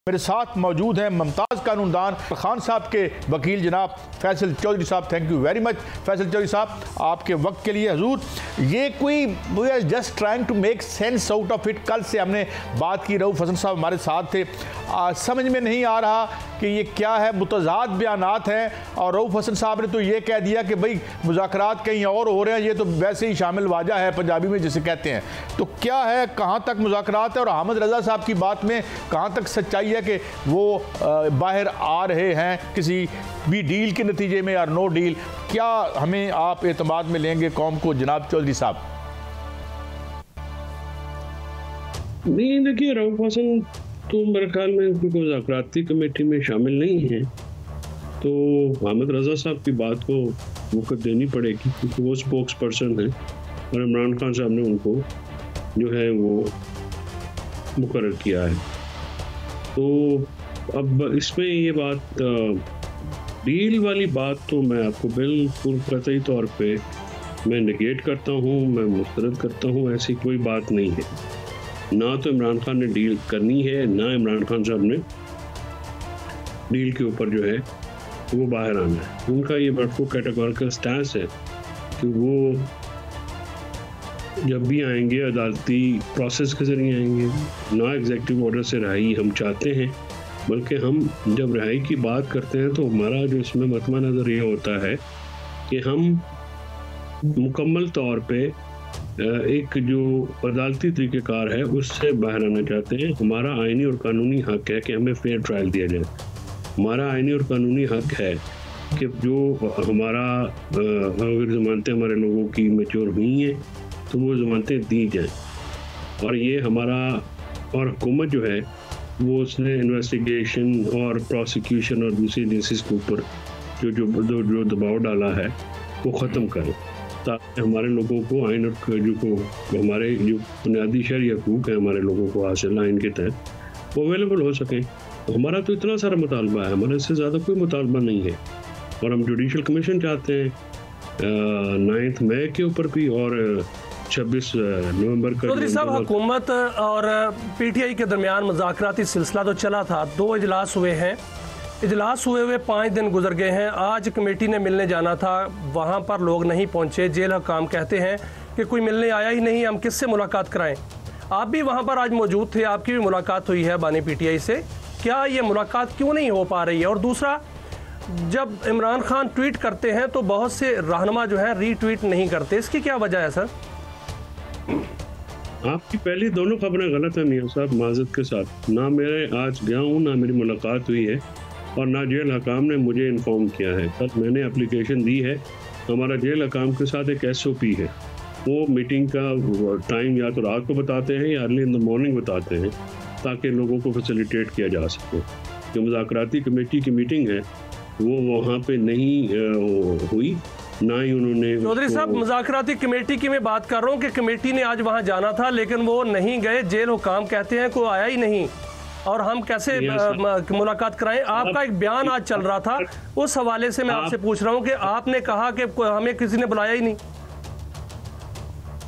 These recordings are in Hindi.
मेरे साथ मौजूद हैं मुमताज़ कानूनदान खान साहब के वकील जनाब फैसल चौधरी साहब। Thank you very much Faisal Chaudhry साहब आपके वक्त के लिए। हजूर, ये कोई we are just trying to make sense out of it. कल से हमने बात की, रऊफ हसन साहब हमारे साथ थे। समझ में नहीं आ रहा कि ये क्या है, मुतज़ाद बयानात हैं। और रऊफ हसन साहब ने तो ये कह दिया कि भाई मुज़ाकरात कहीं और हो रहे हैं, ये तो वैसे ही शामिल वाजा है पंजाबी में जिसे कहते हैं। तो क्या है, कहाँ तक मुज़ाकरात है और अहमद रज़ा साहब की बात में कहाँ तक सच्चाई है कि वो बाहर आ रहे हैं किसी भी डील के नतीजे में या नो डील? क्या हमें आप एतमाद में लेंगे कौम को जनाब चौधरी साहब? नहीं, देखिए रऊफ हसन तो मेरे ख्याल में क्योंकि मुज़ाकराती कमेटी में शामिल नहीं है तो अहमद रज़ा साहब की बात को वक़्त देनी पड़ेगी क्योंकि वो स्पोक्स पर्सन है और इमरान खान साहब ने उनको जो है वो मुकर्रर किया है। तो अब इसमें ये बात डील वाली बात तो मैं आपको बिल्कुल कतई तौर पे मैं नेगेट करता हूँ, मैं मुस्तरद करता हूँ। ऐसी कोई बात नहीं है। ना तो इमरान खान ने डील करनी है, ना इमरान खान साहब ने डील के ऊपर जो है वो बाहर आना है। उनका ये बड़को कैटेगोरिकल स्टैंस है कि वो जब भी आएंगे अदालती प्रोसेस के ज़रिए आएंगे, ना एग्जीक्यूटिव ऑर्डर से रिहाई हम चाहते हैं। बल्कि हम जब रिहाई की बात करते हैं तो हमारा जो इसमें मतमा नज़र ये होता है कि हम मुकम्मल तौर पे एक जो अदालती तरीक़ेकार है उससे बाहर आना चाहते हैं। हमारा आइनी और कानूनी हक़ है कि हमें फेयर ट्रायल दिया जाए। हमारा आइनी और कानूनी हक़ है कि जो हमारा अगर ज़मानतें हमारे लोगों की मैच्योर हुई हैं तो वो ज़मानतें दी जाएँ। और ये हमारा और हुकूमत जो है वो उसने इन्वेस्टिगेशन और प्रोसिक्यूशन और दूसरी एजेंसीज के ऊपर जो दबाव डाला है वो ख़त्म करें ताकि हमारे लोगों को आइन और जो हमारे जो बुनियादी शरई हकूक़ हैं हमारे लोगों को हासिल आइन के तहत वो अवेलेबल हो सकें। तो हमारा तो इतना सारा मुतालबा है, हमारा इससे ज़्यादा कोई मुतालबा नहीं है। और हम जुडिशल कमीशन चाहते हैं 9 मई के ऊपर भी और 26 नवंबर का। चौधरी साहब, हुकूमत और पीटीआई के दरमियान मुज़ाकराती सिलसिला तो चला था, 2 इजलास हुए हैं। इजलास हुए 5 दिन गुजर गए हैं। आज कमेटी ने मिलने जाना था, वहाँ पर लोग नहीं पहुँचे। जेल हकाम कहते हैं कि कोई मिलने आया ही नहीं, हम किससे मुलाकात कराएं? आप भी वहाँ पर आज मौजूद थे, आपकी भी मुलाकात हुई है बानी पीटीआई से। क्या ये मुलाकात क्यों नहीं हो पा रही है? और दूसरा, जब इमरान खान ट्वीट करते हैं तो बहुत से रहनुमा जो है रीट्वीट नहीं करते, इसकी क्या वजह है सर? आपकी पहली दोनों खबरें गलत हैं मियां साहब, माजरत के साथ। ना मेरे आज गया हूँ, ना मेरी मुलाकात हुई है और ना जेल हकाम ने मुझे इन्फॉर्म किया है। कल मैंने एप्लीकेशन दी है, हमारा जेल हकाम के साथ एक SOP है। वो मीटिंग का टाइम या तो रात को बताते हैं या अर्ली इन द मॉर्निंग बताते हैं ताकि लोगों को फैसिलिटेट किया जा सके। जो मुज़ाकराती कमेटी की मीटिंग है वो वहाँ पे नहीं हुई, ना ही उन्होंने। चौधरी साहब, मुज़ाकराती कमेटी की मैं बात कर रहा हूँ कि कमेटी ने आज वहाँ जाना था लेकिन वो नहीं गए। जेल हुकाम कहते हैं कोई आया ही नहीं और हम कैसे मुलाकात कराएं? आपका एक बयान आज चल रहा था, उस हवाले से मैं आपसे पूछ रहा हूँ कि आपने कहा कि हमें किसी ने बुलाया ही नहीं।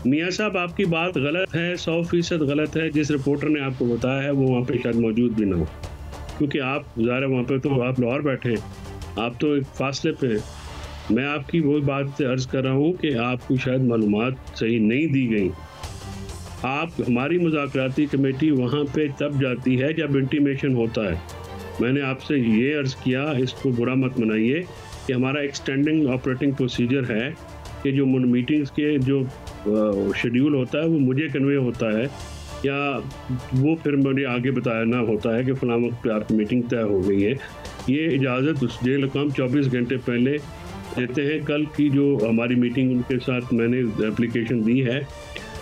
मियाँ साहब, आपकी बात गलत है, 100% गलत है। जिस रिपोर्टर ने आपको बताया है वो वहाँ पे शायद मौजूद भी ना हो, क्योंकि आप ज़ाहिर वहाँ पे तो आप लाहौर बैठे हैं, आप तो एक फासले पे हैं। मैं आपकी वो बात से अर्ज़ कर रहा हूँ कि आपको शायद मालूमात सही नहीं दी गई। आप हमारी मुज़ाकराती कमेटी वहाँ पे तब जाती है जब इंटीमेशन होता है। मैंने आपसे ये अर्ज़ किया, इसको बुरा मत मनाइए, कि हमारा एक स्टैंडिंग ऑपरेटिंग प्रोसीजर है कि जो मीटिंग्स के जो शेड्यूल होता है वो मुझे कन्वे होता है या वो फिर मुझे आगे बताना होता है कि फ़लाँ वक्त पे आपकी मीटिंग तय हो गई है। ये इजाज़त उस जेल हकाम 24 घंटे पहले देते हैं। कल की जो हमारी मीटिंग उनके साथ मैंने एप्लीकेशन दी है,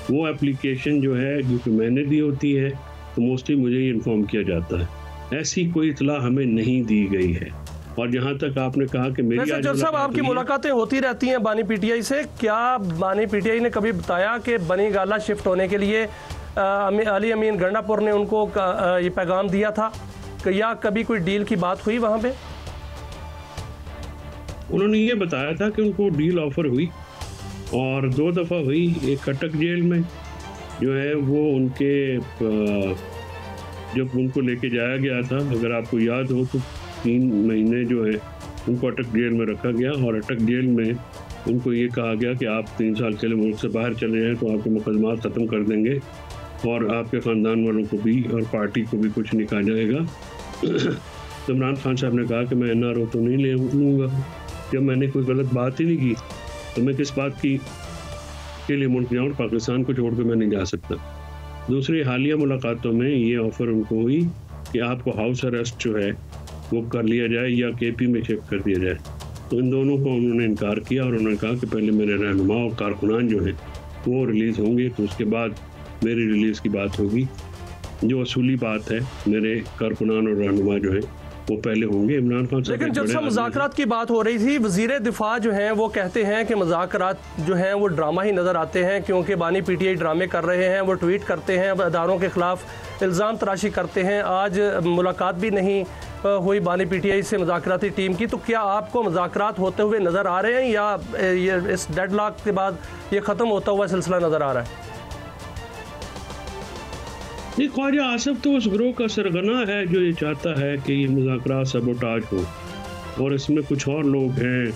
वो एप्लीकेशन जो है जो मैंने दी होती है तो मोस्टली मुझे ही इन्फॉर्म किया जाता है। ऐसी कोई इतला हमें नहीं दी गई है। और जहाँ तक आपने कहा कि मेरी जज साहब, आपकी मुलाकातें होती रहती हैं बानी पीटीआई से, क्या बानी पीटीआई ने कभी बताया कि बनी गाला शिफ्ट होने के लिए अली अमीन गंडापुर ने उनको ये पैगाम दिया था, या कभी कोई डील की बात हुई वहाँ पे? उन्होंने ये बताया था कि उनको डील ऑफर हुई और 2 दफ़ा हुई। एक कटक जेल में जो है वो उनके जब उनको लेके जाया गया था, अगर आपको याद हो, तो 3 महीने जो है उनको अटक जेल में रखा गया और अटक जेल में उनको ये कहा गया कि आप 3 साल के लिए मुल्क से बाहर चले जाएँ तो आपके मुकदमा ख़त्म कर देंगे और आपके ख़ानदान वालों को भी और पार्टी को भी कुछ नहीं कहा जाएगा। तो इमरान खान साहब ने कहा कि मैं NRO तो नहीं लूँगा, जब मैंने कोई गलत बात ही नहीं की तो मैं किस बात की के लिए मुल्क जाऊँ, पाकिस्तान को छोड़ कर मैं नहीं जा सकता। दूसरी हालिया मुलाकातों में ये ऑफ़र उनको हुई कि आपको हाउस अरेस्ट जो है वो कर लिया जाए या KP में शिफ्ट कर दिया जाए। तो इन दोनों को उन्होंने इनकार किया और उन्होंने कहा कि पहले मेरे रहनुमा और कारकुनान जो हैं वो रिलीज़ होंगे तो उसके बाद मेरी रिलीज़ की बात होगी। जो असूली बात है, मेरे कारकुनान और रहनुमा जो है वो पहले होंगे। इमरान खान साहब, लेकिन जब सब मुज़ाकरात की बात हो रही थी, वज़ीर दिफा जो हैं वो कहते हैं कि मुज़ाकरात जो हैं वो ड्रामा ही नज़र आते हैं, क्योंकि बानी PTI ड्रामे कर रहे हैं, वो ट्वीट करते हैं, अदारों के ख़िलाफ़ इल्ज़ाम तराशी करते हैं। आज मुलाकात भी नहीं हुई बानी PTI से मुज़ाकराती टीम की, तो क्या आपको मुज़ाकरात होते हुए नज़र आ रहे हैं या ये इस डेडलॉक के बाद ये ख़त्म होता हुआ सिलसिला नज़र आ रहा है? ये ख्वाजा आसिफ तो उस ग्रोह का सरगना है जो ये चाहता है कि ये मुज़ाकरात सबोटाज हो, और इसमें कुछ और लोग हैं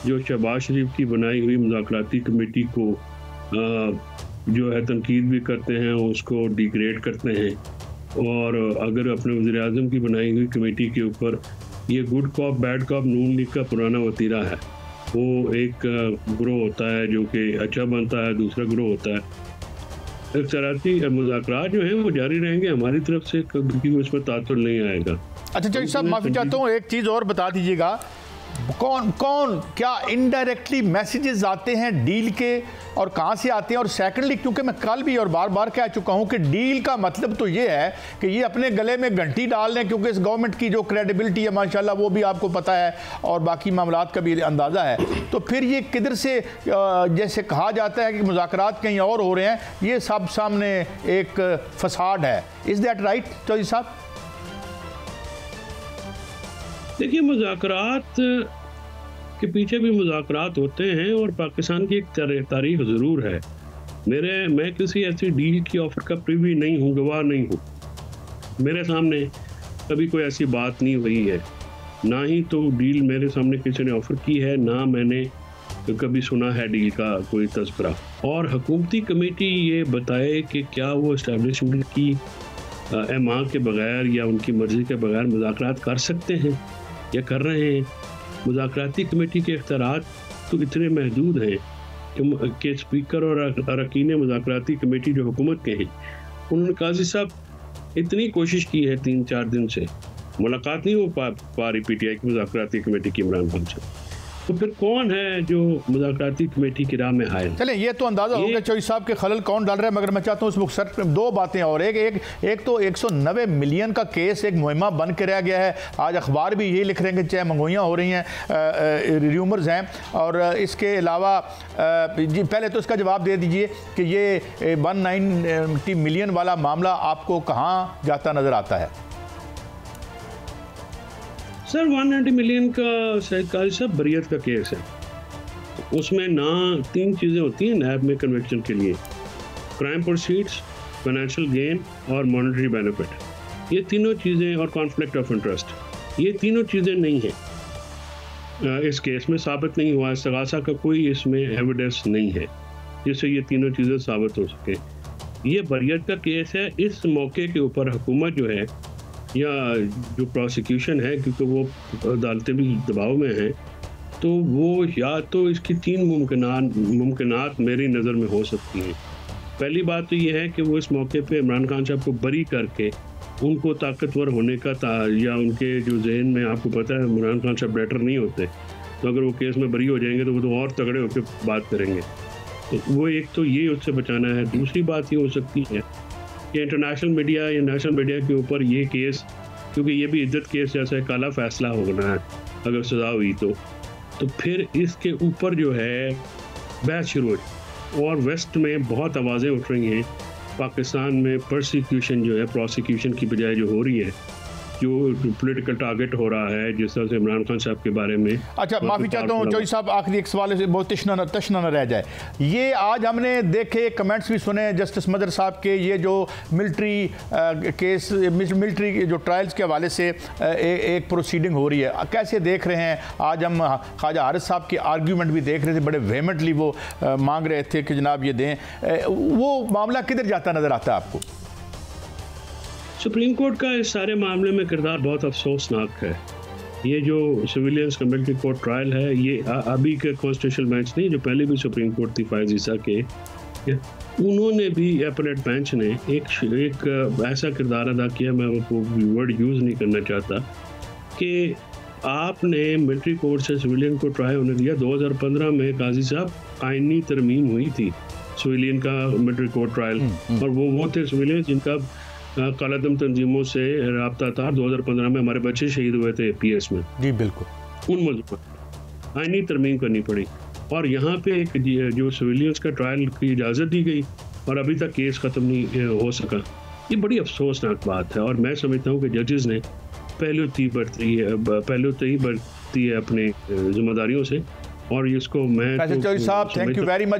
जो शहबाज शरीफ की बनाई हुई मुज़ाकराती कमेटी को जो है तनकीद भी करते हैं, उसको डिग्रेड करते हैं। और अगर अपने वज़ीर आज़म की बनाई हुई कमेटी के ऊपर ये गुड कॉप बैड कॉप नून लीग का पुराना वतीरा है, वो एक ग्रोह होता है जो कि अच्छा बनता है, दूसरा ग्रोह होता है। इख्तियाराती मुज़ाकरात जो हैं वो जारी रहेंगे, हमारी तरफ से कभी उसमें तातुल नहीं आएगा। अच्छा चौधरी साहब, माफ़ी चाहता हूँ, एक चीज़ और बता दीजिएगा, कौन कौन क्या इनडायरेक्टली मैसेजेस आते हैं डील के और कहाँ से आते हैं? और सेकंडली, क्योंकि मैं कल भी और बार बार कह चुका हूँ कि डील का मतलब तो ये है कि ये अपने गले में घंटी डाल लें, क्योंकि इस गवर्नमेंट की जो क्रेडिबिलिटी है माशाल्लाह वो भी आपको पता है और बाकी मामलात का भी अंदाज़ा है, तो फिर ये किधर से जैसे कहा जाता है कि मुज़ाकरात कहीं और हो रहे हैं, ये सब सामने एक फसाड है। इज़ दैट राइट चौधरी साहब? देखिए, मुज़ाकरात के पीछे भी मुज़ाकरात होते हैं और पाकिस्तान की एक तारीख ज़रूर है। मैं किसी ऐसी डील की ऑफ़र का प्रीवी नहीं हूँ, गवाह नहीं हूँ। मेरे सामने कभी कोई ऐसी बात नहीं हुई है, ना ही तो डील मेरे सामने किसी ने ऑफ़र की है, ना मैंने कभी सुना है डील का कोई तज़किरा। और हुकूमती कमेटी ये बताए कि क्या वो इस्टेब्लिशमेंट की एमा के बगैर या उनकी मर्ज़ी के बगैर मुज़ाकरात कर सकते हैं या कर रहे हैं। मुज़ाकराती कमेटी के इख्तियारात तो इतने महदूद हैं कि स्पीकर और अरकान मुज़ाकराती कमेटी जो हुकूमत के हैं, उन्होंने काजी साहब इतनी कोशिश की है 3-4 दिन से, मुलाकात नहीं हो पा रही PTI की मुज़ाकराती कमेटी की इमरान खान से। तो फिर कौन है जो मुज़ाकराती कमेटी की राह में आए? चलें, ये तो अंदाज़ा हो गया चौधरी साहब के खलल कौन डाल रहा है, मगर मैं चाहता हूँ उस सर दो बातें और। एक तो 190 मिलियन का केस एक मुहिमा बन के रह गया है। आज अखबार भी यही लिख रहे हैं कि चाहे मंगोइयाँ हो रही हैं, र्यूमर्स हैं। और इसके अलावा जी पहले तो इसका जवाब दे दीजिए कि ये 190 मिलियन वाला मामला आपको कहाँ जाता नज़र आता है? सर 190 मिलियन का काजी साहब बरियत का केस है। उसमें ना 3 चीज़ें होती हैं नैब में कन्विक्शन के लिए, क्राइम प्रोसीड्स, फाइनेंशियल गेन और मॉनेटरी बेनिफिट। ये तीनों चीज़ें और कॉन्फ्लिक्ट ऑफ इंटरेस्ट, ये तीनों चीज़ें नहीं हैं इस केस में, साबित नहीं हुआ। इस्तगासा का कोई इसमें एविडेंस नहीं है जिससे ये तीनों चीज़ें साबित हो सके। ये बरियत का केस है। इस मौके के ऊपर हुकूमत जो है या जो प्रोसिक्यूशन है, क्योंकि वो अदालतें भी दबाव में हैं, तो वो या तो इसकी 3 मुमकिनात मेरी नज़र में हो सकती हैं। पहली बात तो ये है कि वो इस मौके पे इमरान खान साहब को बरी करके उनको ताकतवर होने का या उनके जो जहन में, आपको पता है इमरान खान साहब बेटर नहीं होते, तो अगर वो केस में बरी हो जाएंगे तो वो तो और तगड़े होकर बात करेंगे। तो वो एक तो ये उससे बचाना है। दूसरी बात ये हो सकती है कि इंटरनेशनल मीडिया या नेशनल मीडिया के ऊपर ये केस, क्योंकि ये भी इज्जत केस जैसा है, काला फैसला होना है अगर सज़ा हुई तो फिर इसके ऊपर जो है बहस शुरू हो। और वेस्ट में बहुत आवाज़ें उठ रही हैं, पाकिस्तान में प्रोसिक्यूशन जो है, प्रोसिक्यूशन की बजाय जो हो रही है जो पॉलिटिकल टारगेट हो रहा है, जिस तरह से इमरान खान साहब के बारे में। अच्छा, माफ़ी चाहता हूँ चौधरी साहब, आखिरी एक सवाल से बहुत तशना न रह जाए। ये आज हमने देखे कमेंट्स भी सुने जस्टिस मदर साहब के, ये जो मिलिट्री केस, मिलिट्री जो ट्रायल्स के हवाले से एक प्रोसीडिंग हो रही है, कैसे देख रहे हैं? आज हम ख्वाजा हारिस साहब के आर्ग्यूमेंट भी देख रहे थे, बड़े वेहेमेंटली वो मांग रहे थे कि जनाब ये दें। वो मामला किधर जाता नज़र आता है आपको? सुप्रीम कोर्ट का इस सारे मामले में किरदार बहुत अफसोसनाक है। ये जो सिविलियंस का मिलिट्री कोर्ट ट्रायल है, ये अभी के कॉन्स्टिट्यूशनल बेंच नहीं, जो पहले भी सुप्रीम कोर्ट थी फायज ईसा के, उन्होंने भी अपने बेंच ने एक ऐसा किरदार अदा किया, मैं वो वर्ड यूज़ नहीं करना चाहता, कि आपने मिलिट्री कोर्ट से सिविलियन को ट्रायल होने दिया। 2015 में काजी साहब आइनी तरमीम हुई थी सिविलियन का मिलिट्री कोर्ट ट्रायल, और वो थे सिविलियन जिनका कालादम तंजीमों से रब्ता था। 2015 में हमारे बच्चे शहीद हुए थे पीएस में। जी बिल्कुल। उन मौजूद पर आइनी तरमीम करनी पड़ी, और यहाँ पे एक जो सिविलियंस का ट्रायल की इजाज़त दी गई और अभी तक केस ख़त्म नहीं हो सका। ये बड़ी अफसोसनाक बात है, और मैं समझता हूँ कि जजेस ने पहलुती बरती है अपने जिम्मेदारियों से, और इसको मैं चौधरी साहब, थैंक यू वेरी मच।